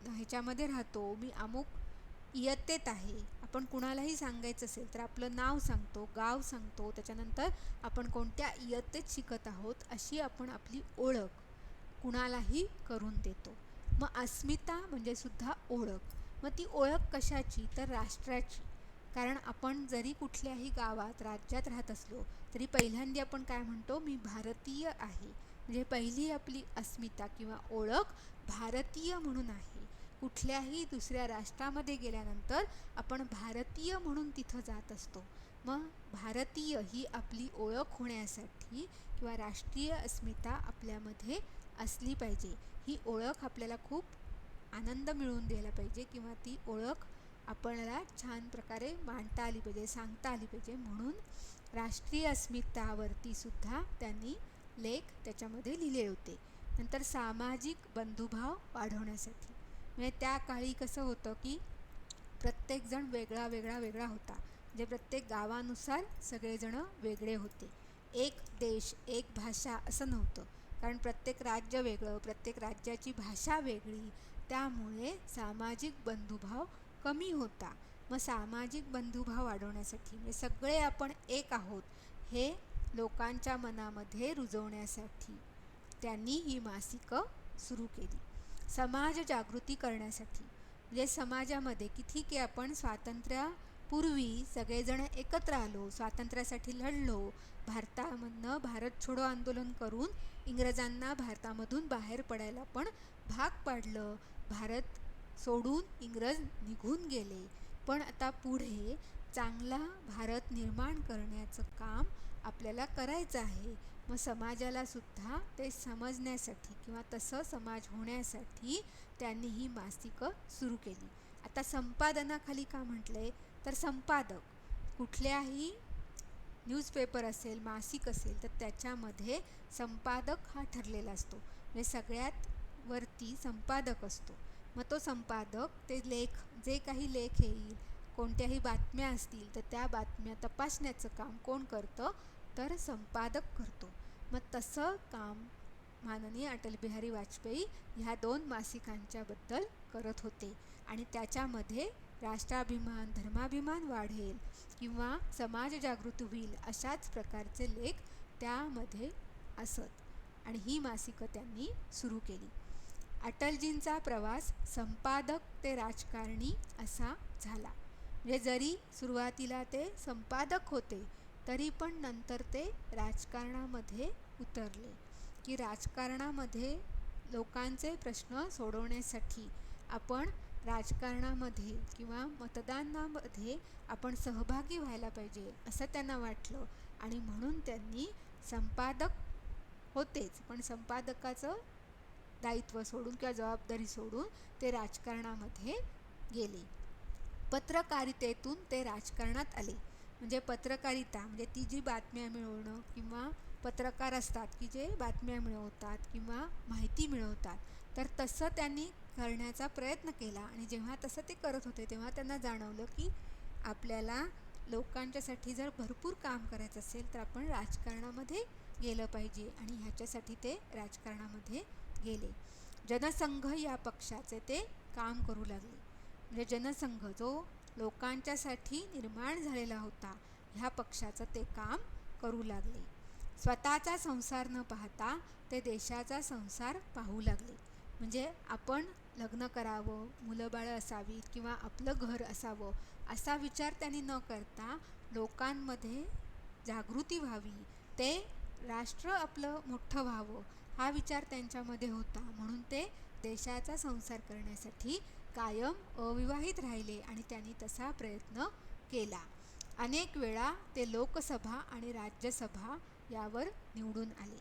ह्याच्यामध्ये राहतो, मी अमुक इयत्तेत आहे. आपण कुणालाही सांगायचं असेल तर आपलं नाव सांगतो, गाव सांगतो, त्याच्यानंतर आपण कोणत्या इयत्तेत शिकत आहोत अशी आपण आपली ओळख कुणालाही करून देतो. मग अस्मिता म्हणजे सुद्धा ओळख. मग ती ओळख कशाची, तर राष्ट्राची. कारण आपण जरी कुठल्याही गावात राज्यात राहत असलो तरी पहिल्यांदा आपण काय म्हणतो, मी भारतीय आहे. म्हणजे पहिली आपली अस्मिता किंवा ओळख भारतीय म्हणून आहे. कुठल्याही दुसऱ्या राष्ट्रामध्ये गेल्यानंतर आपण भारतीय म्हणून तिथं जात असतो. मग भारतीय ही आपली ओळख होण्यासाठी किंवा राष्ट्रीय अस्मिता आपल्यामध्ये असली पाहिजे. ही ओळख आपल्याला खूप आनंद मिळवून द्यायला पाहिजे किंवा ती ओळख आपल्याला छान प्रकारे मांडता आली पाहिजे, सांगता आली पाहिजे. म्हणून राष्ट्रीय अस्मितावरती सुद्धा त्यांनी लेख त्याच्यामध्ये लिहिले होते. नंतर सामाजिक बंधुभाव वाढवण्यासाठी, म्हणजे त्या काळी कसं होतं की प्रत्येकजण वेगळा होता. म्हणजे प्रत्येक गावानुसार सगळेजण वेगळे होते. एक देश एक भाषा असं नव्हतं, कारण प्रत्येक राज्य वेगळं, प्रत्येक राज्याची भाषा वेगळी, त्यामुळे सामाजिक बंधुभाव कमी होता. मग सामाजिक बंधुभाव वाढवण्यासाठी म्हणजे सगळे आपण एक आहोत हे लोकांच्या मनामध्ये रुजवण्यासाठी त्यांनी ही मासिकं सुरू केली. समाज जागृती करण्यासाठी, म्हणजे समाजामध्ये की ठीक आहे आपण स्वातंत्र्यापूर्वी सगळेजण एकत्र आलो, स्वातंत्र्यासाठी लढलो, भारतामधनं भारत छोडो आंदोलन करून इंग्रजांना भारतामधून बाहेर पडायला पण भाग पाडलं, भारत सोडून इंग्रज निघून गेले. पण आता पुढे चांगला भारत निर्माण करण्याचं काम आपल्याला करायचं आहे. मग समाजाला सुद्धा ते समजण्यासाठी किंवा तसं समाज होण्यासाठी त्यांनी ही मासिकं सुरू केली. आता संपादनाखाली का म्हटले, तर संपादक कुठल्याही न्यूजपेपर असेल, मासिक असेल तर त्याच्यामध्ये संपादक हा ठरलेला असतो. म्हणजे सगळ्यात वरती संपादक असतो. मग तो संपादक ते लेख, जे काही लेख येईल, कोणत्याही बातम्या असतील तर त्या बातम्या तपासण्याचं काम कोण करतं, तर संपादक करतो. मग तसं काम माननीय अटल बिहारी वाजपेयी ह्या 2 मासिकांच्या बद्दल करत होते. आणि त्याच्यामध्ये राष्ट्राभिमान, धर्माभिमान वाढेल किंवा समाज जागृती होईल अशाच प्रकारचे लेख त्यामध्ये असत. आणि ही मासिकं त्यांनी सुरू केली. अटलजींचा प्रवास संपादक ते राजकारणी असा झाला. म्हणजे जरी सुरुवातीला ते संपादक होते तरी पण नंतर ते राजकारणामध्ये उतरले, की राजकारणामध्ये लोकांचे प्रश्न सोडवण्यासाठी आपण राजकारणामध्ये किंवा मतदानामध्ये आपण सहभागी व्हायला पाहिजे असं त्यांना वाटलं. आणि म्हणून त्यांनी संपादक होतेच, पण संपादकाचं दायित्व सोडून किंवा जबाबदारी सोडून ते राजकारणामध्ये गेले. पत्रकारितेतून ते राजकारणात आले. म्हणजे पत्रकारिता म्हणजे ती जी बातम्या मिळवणं किंवा पत्रकार असतात की जे बातम्या मिळवतात किंवा माहिती मिळवतात, तर तसं त्यांनी करण्याचा प्रयत्न केला. आणि जेव्हा तसं ते करत होते तेव्हा त्यांना जाणवलं की आपल्याला लोकांच्यासाठी जर भरपूर काम करायचं असेल तर आपण राजकारणामध्ये गेलं पाहिजे. आणि ह्याच्यासाठी ते राजकारणामध्ये गेले. जनसंघ या पक्षाचे ते काम करू लागले. म्हणजे जनसंघ जो लोकांच्यासाठी निर्माण झालेला होता, ह्या पक्षाचं ते काम करू लागले. स्वतःचा संसार न पाहता ते देशाचा संसार पाहू लागले. म्हणजे आपण लग्न करावं, मुलं बाळं असावीत किंवा आपलं घर असावं असा विचार त्यांनी न करता लोकांमध्ये जागृती व्हावी, ते राष्ट्र आपलं मोठं व्हावं हा विचार त्यांच्यामध्ये होता. म्हणून ते देशाचा संसार करण्यासाठी कायम अविवाहित राहिले आणि त्यांनी तसा प्रयत्न केला. अनेक वेळा ते लोकसभा आणि राज्यसभा यावर निवडून आले.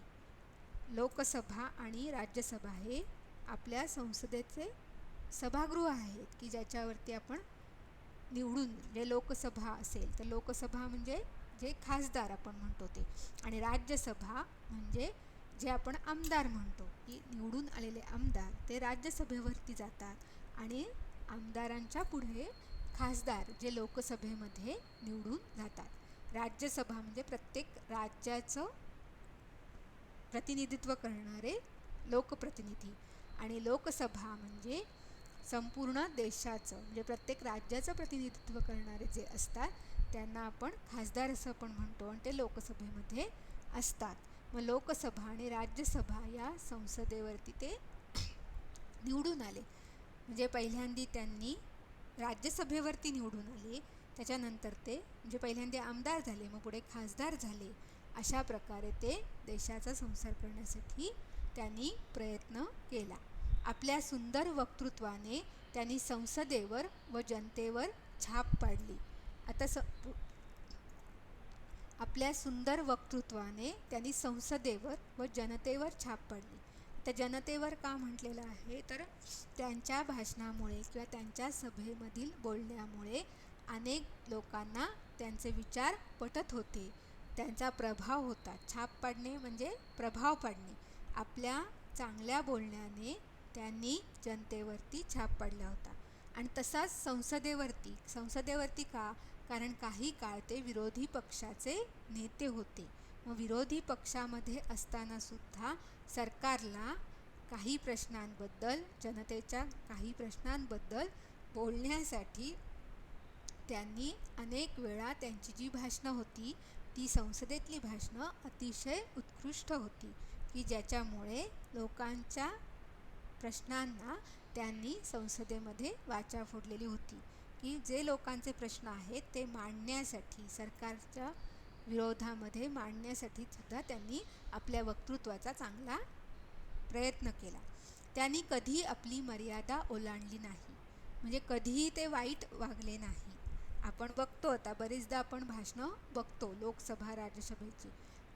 लोकसभा आणि राज्यसभा हे आपल्या संसदेचे सभागृह आहेत की ज्याच्यावरती आपण निवडून, म्हणजे लोकसभा असेल तर लोकसभा म्हणजे जे खासदार आपण म्हणतो ते, आणि राज्यसभा म्हणजे जे आपण आमदार म्हणतो की निवडून आलेले आमदार ते राज्यसभेवरती जातात आणि आमदारांच्या पुढे खासदार जे लोकसभेमध्ये निवडून जातात. राज्यसभा म्हणजे प्रत्येक राज्याचं प्रतिनिधित्व करणारे लोकप्रतिनिधी, आणि लोकसभा म्हणजे संपूर्ण देशाचं म्हणजे प्रत्येक राज्याचं प्रतिनिधित्व करणारे जे असतात त्यांना आपण खासदार असं पण म्हणतो, आणि ते लोकसभेमध्ये असतात. मग लोकसभा आणि राज्यसभा या संसदेवरती ते निवडून आले. म्हणजे पहिल्यांदी त्यांनी राज्यसभेवरती निवडून आले, त्याच्यानंतर ते म्हणजे पहिल्यांदा आमदार झाले, मग पुढे खासदार झाले. अशा प्रकारे ते देशाचा संसार करण्यासाठी त्यांनी प्रयत्न केला. आपल्या सुंदर वक्तृत्वाने त्यांनी संसदेवर व जनतेवर छाप पाडली. आता आपल्या सुंदर वक्तृत्वाने त्यांनी संसदेवर व जनतेवर छाप पाडली. तर जनतेवर का म्हटलेलं आहे, तर त्यांच्या भाषणामुळे किंवा त्यांच्या सभेमधील बोलण्यामुळे अनेक लोकांना त्यांचे विचार पटत होते, त्यांचा प्रभाव होता. छाप पाडणे म्हणजे प्रभाव पाडणे. आपल्या चांगल्या बोलण्याने त्यांनी जनतेवरती छाप पाडला होता. आणि तसाच संसदेवरती का, कारण काही काळ ते विरोधी पक्षाचे नेते होते. मग विरोधी पक्षामध्ये असताना सुद्धा सरकारला काही प्रश्नांबद्दल, जनतेच्या काही प्रश्नांबद्दल बोलण्यासाठी त्यांनी अनेक वेळा त्यांची जी भाषणं होती ती संसदेतली भाषणं अतिशय उत्कृष्ट होती, की ज्याच्यामुळे लोकांच्या प्रश्नांना त्यांनी संसदेमध्ये वाचा फोडलेली होती, की जे लोकांचे प्रश्न आहेत ते मांडण्यासाठी, सरकारच्या विरोधामध्ये मांडण्यासाठी सुद्धा त्यांनी आपल्या वक्तृत्वाचा चांगला प्रयत्न केला. त्यांनी कधी आपली मर्यादा ओलांडली नाही, म्हणजे कधीही ते वाईट वागले नाही. आपण बघतो आता बरेचदा आपण भाषणं बघतो लोकसभा राज्यसभेची,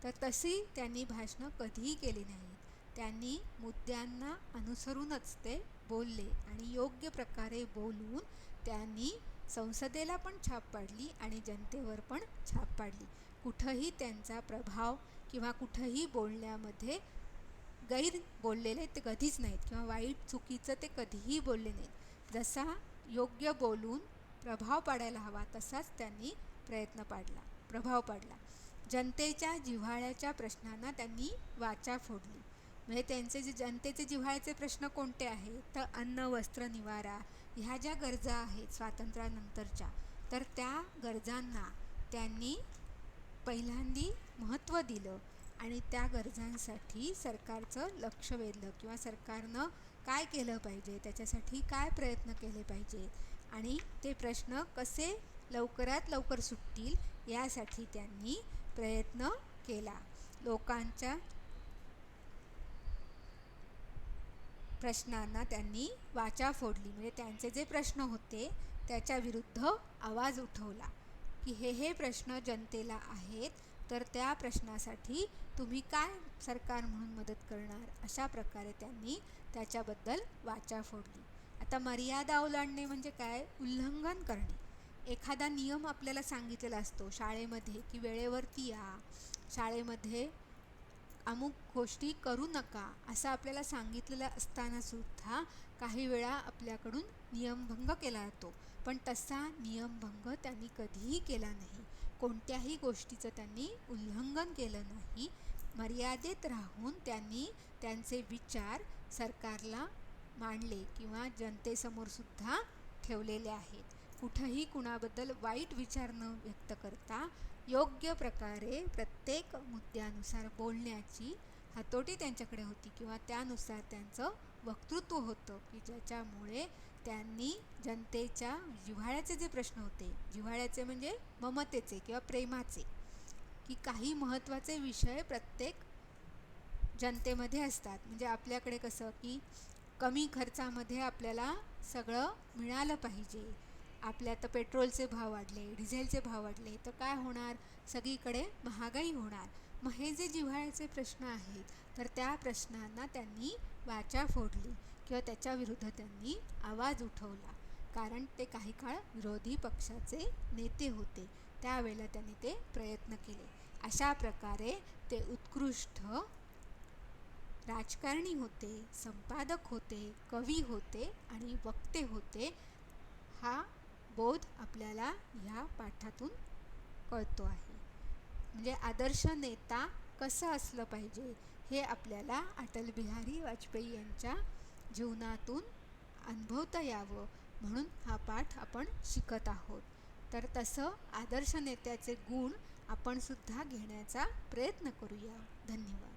तर तशी त्यांनी भाषणं कधीही केली नाही. त्यांनी मुद्द्यांना अनुसरूनच ते बोलले आणि योग्य प्रकारे बोलून त्यांनी संसदेला पण छाप पाडली आणि जनतेवर पण छाप पाडली. कुठंही त्यांचा प्रभाव किंवा कुठंही बोलण्यामध्ये गैर बोललेले ते कधीच नाहीत किंवा वाईट चुकीचं ते कधीही बोलले नाहीत. जसा योग्य बोलून प्रभाव पाडायला हवा तसाच त्यांनी प्रभाव पाडला. जनतेच्या जिव्हाळ्याच्या प्रश्नांना त्यांनी वाचा फोडली. म्हणजे त्यांचे जे जनतेचे जिव्हाळ्याचे प्रश्न कोणते आहेत तर अन्न, वस्त्र, निवारा ह्या ज्या गरजा आहेत स्वातंत्र्यानंतरच्या, तर त्या गरजांना त्यांनी पहिल्यांदी महत्त्व दिलं आणि त्या गरजांसाठी सरकारचं लक्ष वेधलं किंवा सरकारनं काय केलं पाहिजे, त्याच्यासाठी काय प्रयत्न केले पाहिजेत आणि ते प्रश्न कसे लवकरात लवकर सुटतील यासाठी त्यांनी प्रयत्न केला. लोकांच्या प्रश्नांना त्यांनी वाचा फोडली. म्हणजे त्यांचे जे प्रश्न होते त्याच्या विरुद्ध आवाज उठवला की हे प्रश्न जनतेला आहेत, तर त्या प्रश्नासाठी तुम्ही काय सरकार म्हणून मदत करणार, अशा प्रकारे त्यांनी त्याच्याबद्दल वाचा फोडली. आता मर्यादा ओलांडणे म्हणजे काय? उल्लंघन करणे. एखादा नियम आपल्याला सांगितलेला असतो शाळेमध्ये की वेळेवरती या, शाळेमध्ये अमुक गोष्टी करू नका असं आपल्याला सांगितलेलं असताना सुद्धा काही वेळा आपल्याकडून नियमभंग केला जातो. पण तसा नियमभंग त्यांनी कधीही केला नाही. कोणत्याही गोष्टीचं त्यांनी उल्लंघन केलं नाही. मर्यादेत राहून त्यांनी त्यांचे विचार सरकारला मांडले किंवा जनतेसमोर सुद्धा ठेवलेले आहेत. कुठंही कुणाबद्दल वाईट विचार न व्यक्त करता योग्य प्रकारे प्रत्येक मुद्द्यानुसार बोलण्याची हातोटी त्यांच्याकडे होती किंवा त्यानुसार त्यांचं वक्तृत्व होतं की ज्याच्यामुळे त्यांनी जनतेच्या जिव्हाळ्याचे जे प्रश्न होते, जिव्हाळ्याचे म्हणजे ममतेचे किंवा प्रेमाचे, की काही महत्त्वाचे विषय प्रत्येक जनतेमध्ये असतात. म्हणजे आपल्याकडे कसं की कमी खर्चामध्ये आपल्याला सगळं मिळालं पाहिजे. आपल्या आता पेट्रोलचे भाव वाढले, डिझेलचे भाव वाढले, तर काय होणार? सगळीकडे महागाई होणार. मग हे जे जिव्हाळ्याचे प्रश्न आहेत तर त्या प्रश्नांना त्यांनी वाचा फोडली किंवा त्याच्या विरुद्ध त्यांनी आवाज उठवला. कारण ते काही काळ विरोधी पक्षाचे नेते होते, त्यावेळेला त्यांनी ते प्रयत्न केले. अशा प्रकारे ते उत्कृष्ट राजकारणी होते, संपादक होते, कवी होते आणि वक्ते होते. हा बोध आपल्याला ह्या पाठातून कळतो आहे. म्हणजे आदर्श नेता कसं असलं पाहिजे हे आपल्याला अटल बिहारी वाजपेयी यांच्या जीवनातून अनुभवता यावं म्हणून हा पाठ आपण शिकत आहोत. तर तसं आदर्श नेत्याचे गुण आपण सुद्धा घेण्याचा प्रयत्न करूया. धन्यवाद.